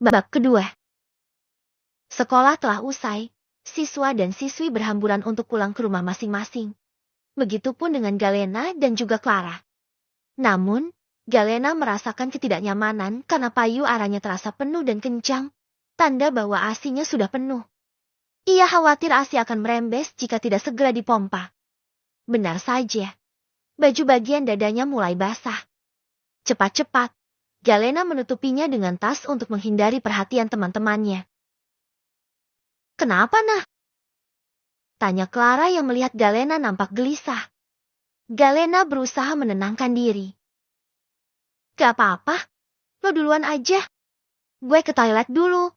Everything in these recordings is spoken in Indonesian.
Bab kedua. Sekolah telah usai, siswa dan siswi berhamburan untuk pulang ke rumah masing-masing. Begitupun dengan Galena dan juga Clara. Namun, Galena merasakan ketidaknyamanan karena payu arahnya terasa penuh dan kencang, tanda bahwa ASI-nya sudah penuh. Ia khawatir ASI akan merembes jika tidak segera dipompa. Benar saja, baju bagian dadanya mulai basah. Cepat-cepat, Galena menutupinya dengan tas untuk menghindari perhatian teman-temannya. "Kenapa, Nah?" tanya Clara yang melihat Galena nampak gelisah. Galena berusaha menenangkan diri. "Gak apa-apa, lo duluan aja. Gue ke toilet dulu."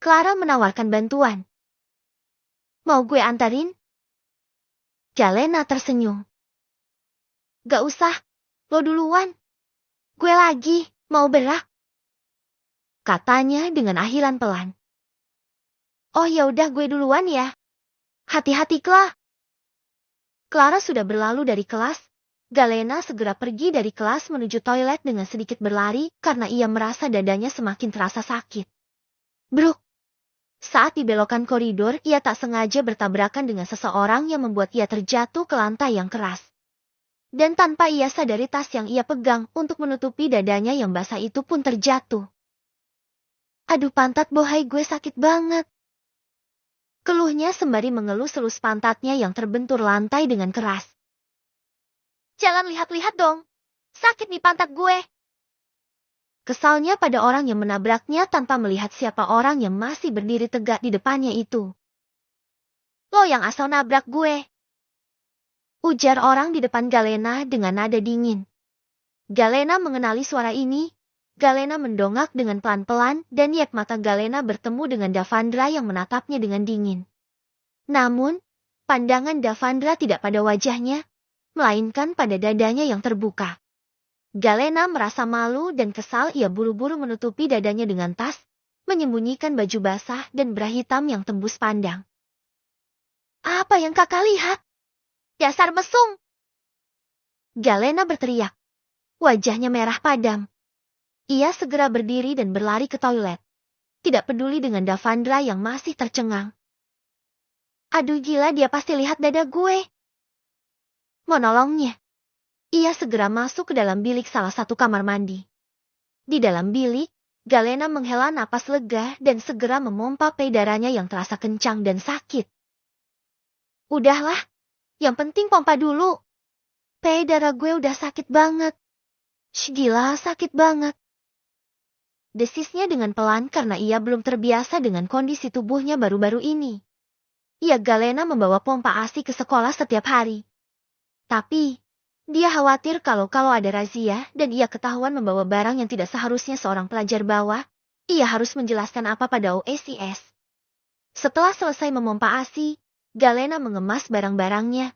Clara menawarkan bantuan. "Mau gue antarin?" Galena tersenyum. "Gak usah, lo duluan. Gue lagi mau berak," katanya dengan ahilan pelan. "Oh ya udah gue duluan ya. Hati-hati, Clara." Clara sudah berlalu dari kelas. Galena segera pergi dari kelas menuju toilet dengan sedikit berlari karena ia merasa dadanya semakin terasa sakit. Bruk! Saat di belokan koridor, ia tak sengaja bertabrakan dengan seseorang yang membuat ia terjatuh ke lantai yang keras. Dan tanpa ia sadari tas yang ia pegang untuk menutupi dadanya yang basah itu pun terjatuh. "Aduh pantat bohai gue sakit banget," keluhnya sembari mengelus-elus pantatnya yang terbentur lantai dengan keras. "Jangan lihat-lihat dong. Sakit di pantat gue." Kesalnya pada orang yang menabraknya tanpa melihat siapa orang yang masih berdiri tegak di depannya itu. "Lo yang asal nabrak gue," ujar orang di depan Galena dengan nada dingin. Galena mengenali suara ini. Galena mendongak dengan pelan-pelan dan yak mata Galena bertemu dengan Davandra yang menatapnya dengan dingin. Namun, pandangan Davandra tidak pada wajahnya, melainkan pada dadanya yang terbuka. Galena merasa malu dan kesal. Ia buru-buru menutupi dadanya dengan tas, menyembunyikan baju basah dan bra hitam yang tembus pandang. "Apa yang kakak lihat? Dasar mesum!" Galena berteriak. Wajahnya merah padam. Ia segera berdiri dan berlari ke toilet. Tidak peduli dengan Davandra yang masih tercengang. "Aduh gila, dia pasti lihat dada gue." Menolongnya. Ia segera masuk ke dalam bilik salah satu kamar mandi. Di dalam bilik, Galena menghela napas lega dan segera memompa payudaranya yang terasa kencang dan sakit. "Udahlah, yang penting pompa dulu. Payudara gue udah sakit banget. Gila, sakit banget." Desisnya dengan pelan karena ia belum terbiasa dengan kondisi tubuhnya baru-baru ini. Ia Galena membawa pompa ASI ke sekolah setiap hari. Tapi, dia khawatir kalau ada razia dan ia ketahuan membawa barang yang tidak seharusnya seorang pelajar bawa, ia harus menjelaskan apa pada OSIS. Setelah selesai memompa ASI, Galena mengemas barang-barangnya,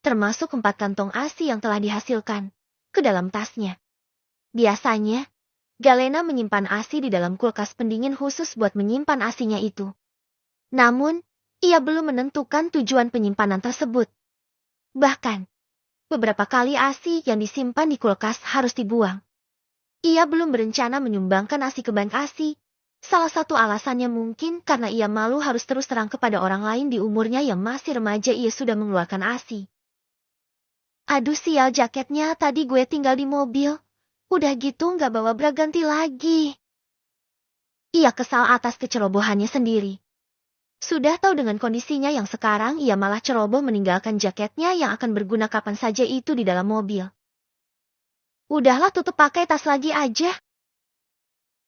termasuk 4 kantong ASI yang telah dihasilkan, ke dalam tasnya. Biasanya, Galena menyimpan ASI di dalam kulkas pendingin khusus buat menyimpan ASI-nya itu. Namun, ia belum menentukan tujuan penyimpanan tersebut. Bahkan, beberapa kali ASI yang disimpan di kulkas harus dibuang. Ia belum berencana menyumbangkan ASI ke bank ASI. Salah satu alasannya mungkin karena ia malu harus terus terang kepada orang lain di umurnya yang masih remaja ia sudah mengeluarkan ASI. "Aduh sial, jaketnya tadi gue tinggal di mobil. Udah gitu nggak bawa bra ganti lagi." Ia kesal atas kecerobohannya sendiri. Sudah tahu dengan kondisinya yang sekarang, ia malah ceroboh meninggalkan jaketnya yang akan berguna kapan saja itu di dalam mobil. "Udahlah, tutup pakai tas lagi aja."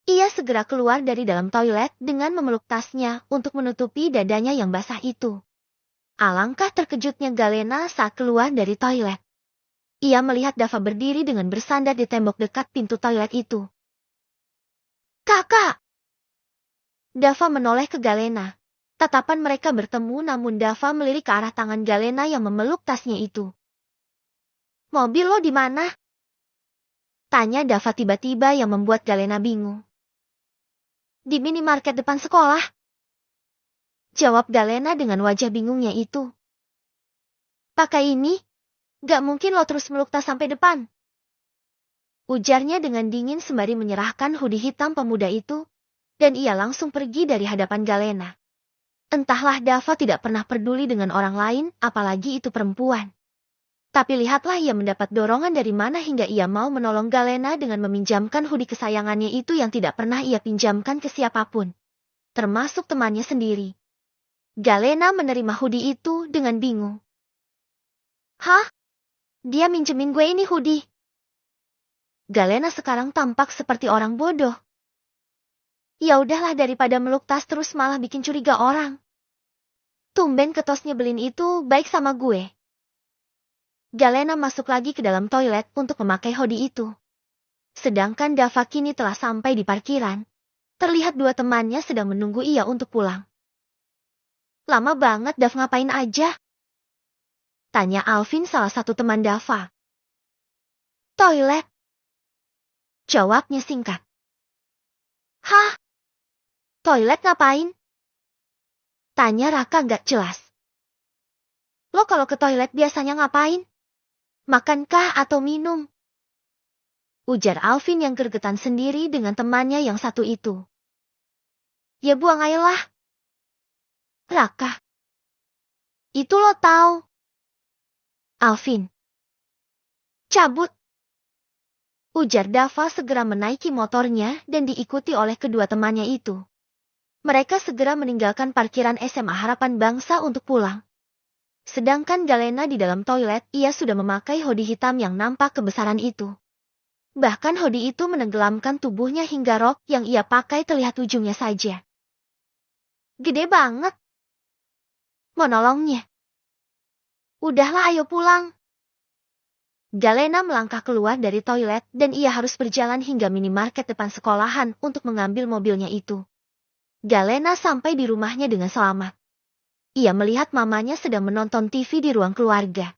Ia segera keluar dari dalam toilet dengan memeluk tasnya untuk menutupi dadanya yang basah itu. Alangkah terkejutnya Galena saat keluar dari toilet. Ia melihat Dava berdiri dengan bersandar di tembok dekat pintu toilet itu. "Kakak!" Dava menoleh ke Galena. Tatapan mereka bertemu namun Dava melirik ke arah tangan Galena yang memeluk tasnya itu. "Mobil lo di mana?" tanya Dava tiba-tiba yang membuat Galena bingung. "Di minimarket depan sekolah," jawab Galena dengan wajah bingungnya itu. "Pakai ini? Gak mungkin lo terus meluk tas sampai depan." Ujarnya dengan dingin sembari menyerahkan hoodie hitam pemuda itu, dan ia langsung pergi dari hadapan Galena. Entahlah Dava tidak pernah peduli dengan orang lain, apalagi itu perempuan. Tapi lihatlah ia mendapat dorongan dari mana hingga ia mau menolong Galena dengan meminjamkan hoodie kesayangannya itu yang tidak pernah ia pinjamkan ke siapapun, termasuk temannya sendiri. Galena menerima hoodie itu dengan bingung. Hah? Dia minjemin gue ini hoodie. Galena sekarang tampak seperti orang bodoh. Ya udahlah daripada meluk tas terus malah bikin curiga orang. Tumben ketos nyebelin itu baik sama gue. Galena masuk lagi ke dalam toilet untuk memakai hoodie itu. Sedangkan Dava kini telah sampai di parkiran. Terlihat dua temannya sedang menunggu ia untuk pulang. Lama banget Dav ngapain aja? Tanya Alvin salah satu teman Dava. Toilet. Jawabnya singkat. Hah? Toilet ngapain? Tanya Raka gak jelas. Lo kalau ke toilet biasanya ngapain? Makankah atau minum? Ujar Alvin yang gergetan sendiri dengan temannya yang satu itu. Ya buang air lah. Raka. Itu lo tahu. Alvin. Cabut. Ujar Dava segera menaiki motornya dan diikuti oleh kedua temannya itu. Mereka segera meninggalkan parkiran SMA Harapan Bangsa untuk pulang. Sedangkan Galena di dalam toilet, ia sudah memakai hoodie hitam yang nampak kebesaran itu. Bahkan hoodie itu menenggelamkan tubuhnya hingga rok yang ia pakai terlihat ujungnya saja. Gede banget. Menolongnya. Udahlah ayo pulang. Galena melangkah keluar dari toilet dan ia harus berjalan hingga minimarket depan sekolahan untuk mengambil mobilnya itu. Galena sampai di rumahnya dengan selamat. Ia melihat mamanya sedang menonton TV di ruang keluarga.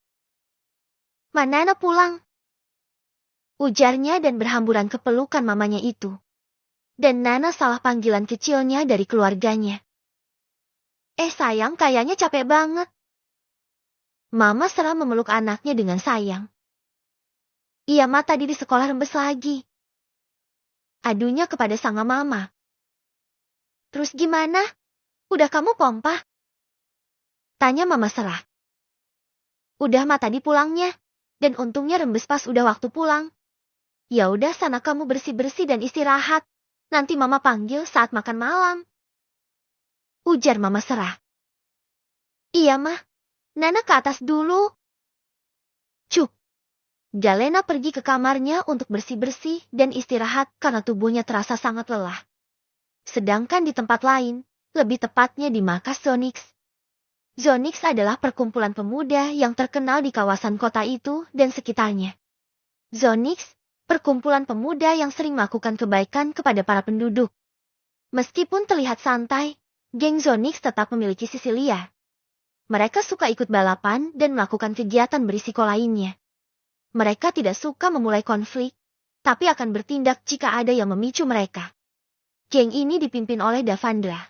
Mana Nana pulang? Ujarnya dan berhamburan ke pelukan mamanya itu. Dan Nana salah panggilan kecilnya dari keluarganya. Sayang kayaknya capek banget. Mama serah memeluk anaknya dengan sayang. Iya tadi di sekolah rembes lagi. Adunya kepada sang mama. Terus gimana? Udah kamu pompa? Tanya mama serah. Udah tadi pulangnya. Dan untungnya rembes pas udah waktu pulang. Ya udah sana kamu bersih-bersih dan istirahat. Nanti mama panggil saat makan malam. Ujar mama serah. Iya mah. Nana ke atas dulu. Cuk. Galena pergi ke kamarnya untuk bersih-bersih dan istirahat karena tubuhnya terasa sangat lelah. Sedangkan di tempat lain, lebih tepatnya di markas Zonix. Zonix adalah perkumpulan pemuda yang terkenal di kawasan kota itu dan sekitarnya. Zonix, perkumpulan pemuda yang sering melakukan kebaikan kepada para penduduk. Meskipun terlihat santai, geng Zonix tetap memiliki sisi liar. Mereka suka ikut balapan dan melakukan kegiatan berisiko lainnya. Mereka tidak suka memulai konflik, tapi akan bertindak jika ada yang memicu mereka. Geng ini dipimpin oleh Davandra,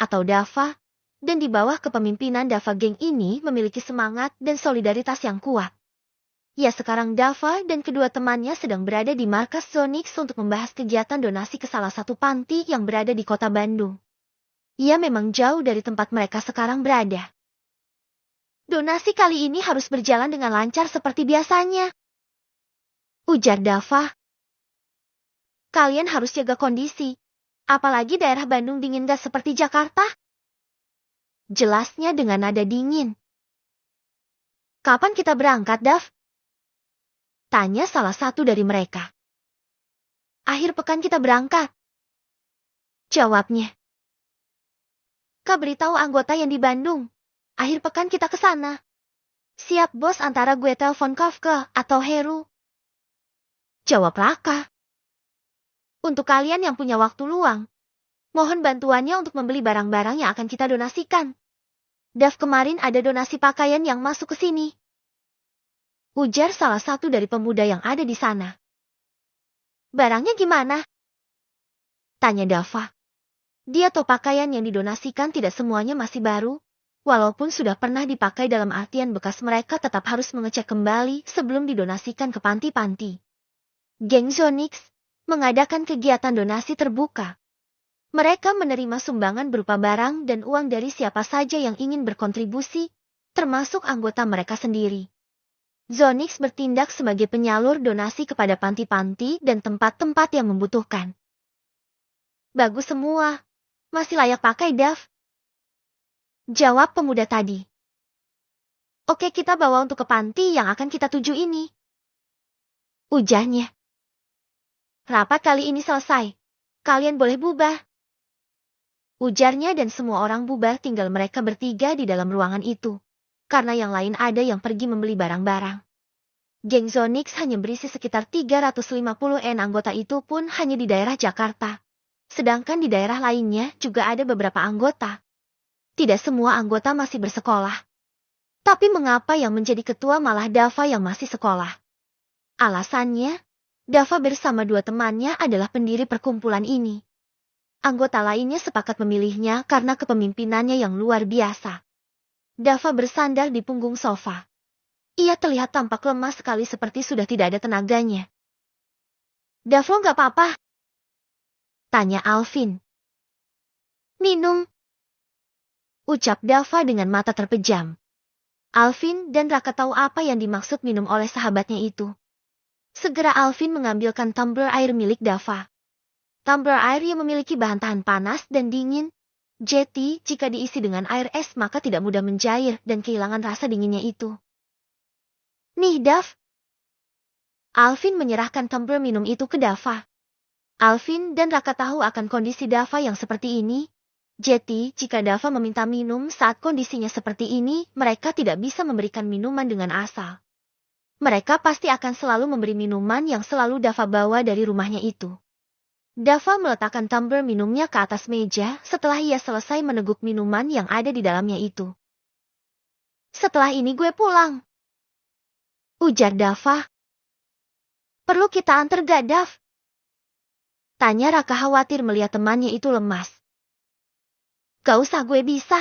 atau Dava, dan di bawah kepemimpinan Dava geng ini memiliki semangat dan solidaritas yang kuat. Ya sekarang Dava dan kedua temannya sedang berada di markas Zonix untuk membahas kegiatan donasi ke salah satu panti yang berada di kota Bandung. Ia memang jauh dari tempat mereka sekarang berada. Donasi kali ini harus berjalan dengan lancar seperti biasanya. Ujar Dava. Kalian harus jaga kondisi. Apalagi daerah Bandung dingin gak seperti Jakarta. Jelasnya dengan nada dingin. Kapan kita berangkat, Dav? Tanya salah satu dari mereka. Akhir pekan kita berangkat. Jawabnya. Kak beritahu anggota yang di Bandung. Akhir pekan kita ke sana. Siap bos antara gue telepon Kafka atau Heru. Jawab Raka. Untuk kalian yang punya waktu luang, mohon bantuannya untuk membeli barang-barang yang akan kita donasikan. Dav kemarin ada donasi pakaian yang masuk ke sini. Ujar salah satu dari pemuda yang ada di sana. Barangnya gimana? Tanya Dava. Dia tahu pakaian yang didonasikan tidak semuanya masih baru, walaupun sudah pernah dipakai dalam artian bekas mereka tetap harus mengecek kembali sebelum didonasikan ke panti-panti. Geng Zonix mengadakan kegiatan donasi terbuka. Mereka menerima sumbangan berupa barang dan uang dari siapa saja yang ingin berkontribusi, termasuk anggota mereka sendiri. Zonix bertindak sebagai penyalur donasi kepada panti-panti dan tempat-tempat yang membutuhkan. Bagus semua. Masih layak pakai, Dav. Jawab pemuda tadi. Oke, kita bawa untuk ke panti yang akan kita tuju ini. Ujarnya. Rapat kali ini selesai. Kalian boleh bubar. Ujarnya dan semua orang bubar, tinggal mereka bertiga di dalam ruangan itu. Karena yang lain ada yang pergi membeli barang-barang. Geng Zonix hanya berisi sekitar 350 anggota, itu pun hanya di daerah Jakarta. Sedangkan di daerah lainnya juga ada beberapa anggota. Tidak semua anggota masih bersekolah. Tapi mengapa yang menjadi ketua malah Dava yang masih sekolah? Alasannya, Dava bersama dua temannya adalah pendiri perkumpulan ini. Anggota lainnya sepakat memilihnya karena kepemimpinannya yang luar biasa. Dava bersandar di punggung sofa. Ia terlihat tampak lemah sekali, seperti sudah tidak ada tenaganya. Davo nggak apa-apa? Tanya Alvin. Minum. Ucap Dava dengan mata terpejam. Alvin dan Raka tahu apa yang dimaksud minum oleh sahabatnya itu. Segera Alvin mengambilkan tumbler air milik Dava. Tumbler air yang memiliki bahan tahan panas dan dingin. Jadi, jika diisi dengan air es maka tidak mudah mencair dan kehilangan rasa dinginnya itu. Nih, Dav. Alvin menyerahkan tumbler minum itu ke Dava. Alvin dan Raka tahu akan kondisi Dava yang seperti ini. Jadi, jika Dava meminta minum saat kondisinya seperti ini, mereka tidak bisa memberikan minuman dengan asal. Mereka pasti akan selalu memberi minuman yang selalu Dava bawa dari rumahnya itu. Dava meletakkan tumbler minumnya ke atas meja setelah ia selesai meneguk minuman yang ada di dalamnya itu. Setelah ini gue pulang. Ujar Dava. Perlu kita antar gak, Dav? Tanya Raka khawatir melihat temannya itu lemas. Gak usah, gue bisa.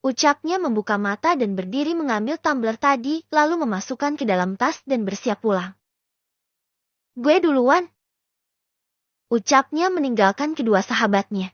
Ucapnya membuka mata dan berdiri mengambil tumbler tadi, lalu memasukkan ke dalam tas dan bersiap pulang. Gue duluan. Ucapnya meninggalkan kedua sahabatnya.